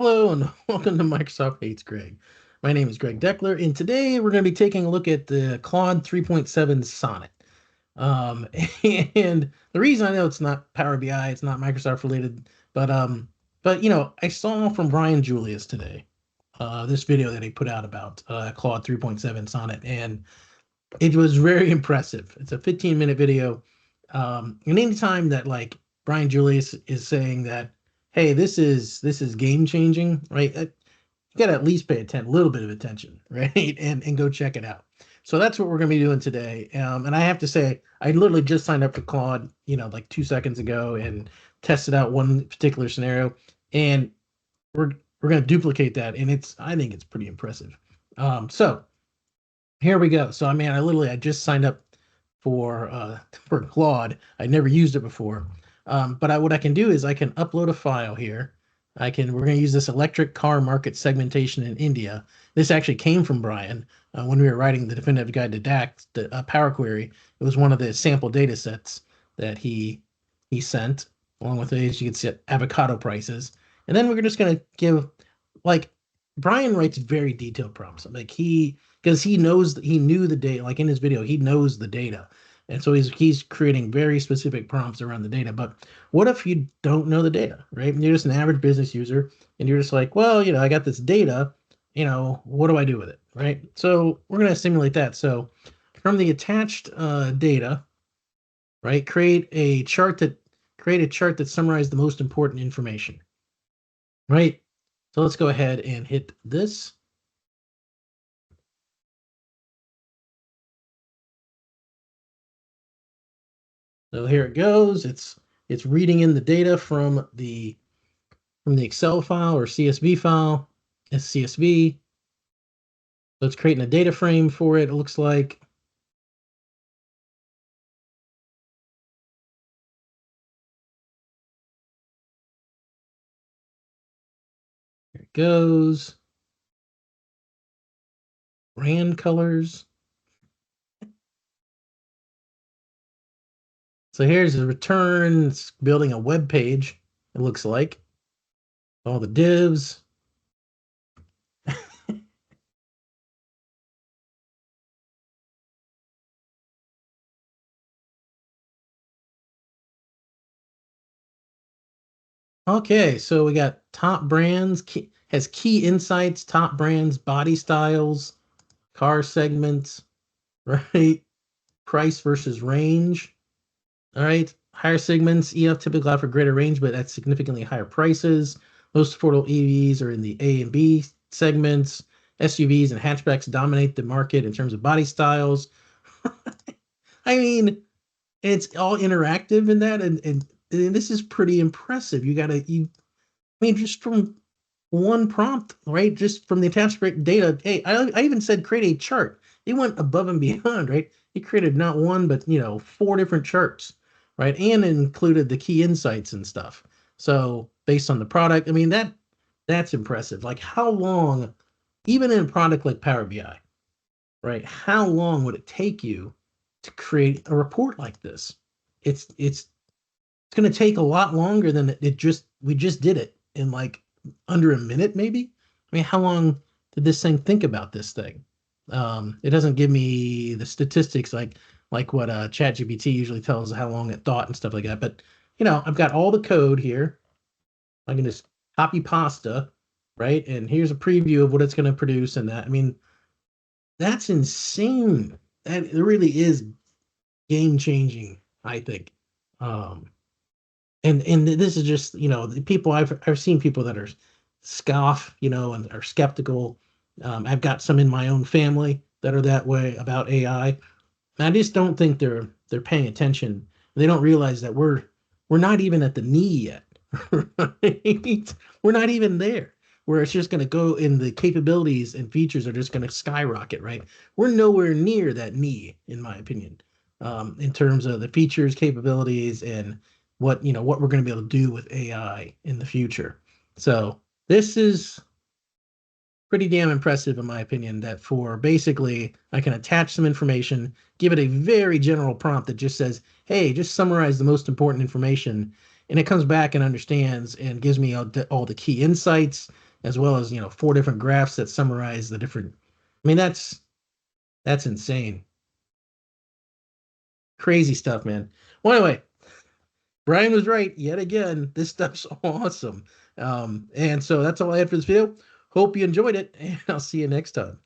Hello and welcome to Microsoft Hates Greg. My name is Greg Deckler, and today we're going to be taking a look at the Claude 3.7 Sonnet. Um, and the reason I know it's not Power BI, it's not Microsoft related, but I saw from Brian Julius today this video that he put out about Claude 3.7 Sonnet, and it was very impressive. It's a 15-minute video. And anytime that like Brian Julius is saying that, hey, this is game changing, right? You got to at least pay a little bit of attention, right? And go check it out. So that's what we're going to be doing today. And I have to say, I literally just signed up for Claude, like 2 seconds ago, and tested out one particular scenario, and we're going to duplicate that, and I think it's pretty impressive. So here we go. So I just signed up for for Claude. I never used it before. But what I can do is I can upload a file here. We're going to use this electric car market segmentation in India. This actually came from Brian when we were writing the definitive guide to DAX, the Power Query. It was one of the sample data sets that he sent, along with, as you can see, avocado prices. And then we're just going to give, like, Brian writes very detailed prompts. Like because he knew the data, like in his video, he knows the data. And so he's creating very specific prompts around the data. But what if you don't know the data, right? And you're just an average business user, and you're just like, well, I got this data, what do I do with it, right? So we're going to simulate that. So from the attached data, right, create a chart that summarizes the most important information, right? So let's go ahead and hit this. So here it goes. It's reading in the data from the Excel file or CSV file. It's CSV. So it's creating a data frame for it. It looks like. Here it goes. Brand colors. So here's the return. It's building a web page, it looks like. All the divs. Okay, so we got top brands, has key insights, top brands, body styles, car segments, right? Price versus range. All right. Higher segments, EF typically offer greater range, but at significantly higher prices. Most affordable EVs are in the A and B segments. SUVs and hatchbacks dominate the market in terms of body styles. I mean, it's all interactive in that, and this is pretty impressive. I mean, just from one prompt, right? Just from the attached data. Hey, I even said create a chart. It went above and beyond, right? It created not one, but four different charts, right? And it included the key insights and stuff. So based on the product, I mean that's impressive. Like how long, even in a product like Power BI, right? How long would it take you to create a report like this? It's going to take a lot longer than we just did it in like under a minute, maybe. I mean, how long did this thing think about this thing? It doesn't give me the statistics like what ChatGPT usually tells how long it thought and stuff like that. But I've got all the code here. I can just copy pasta, right? And here's a preview of what it's going to produce. And that, I mean, that's insane. That it really is game changing, I think. Um, and this is just the people I've seen people that are scoff, and are skeptical. I've got some in my own family that are that way about AI. And I just don't think they're paying attention. They don't realize that we're not even at the knee yet. Right? We're not even there. Where it's just going to go, and the capabilities and features are just going to skyrocket, right? We're nowhere near that knee, in my opinion, in terms of the features, capabilities, and what we're going to be able to do with AI in the future. So this is pretty damn impressive in my opinion, that for basically I can attach some information, give it a very general prompt that just says, hey, just summarize the most important information, and it comes back and understands and gives me all the key insights, as well as, 4 different graphs that summarize the different. I mean, that's insane. Crazy stuff, man. Well, anyway, Brian was right yet again. This stuff's awesome. And so that's all I had for this video. Hope you enjoyed it, and I'll see you next time.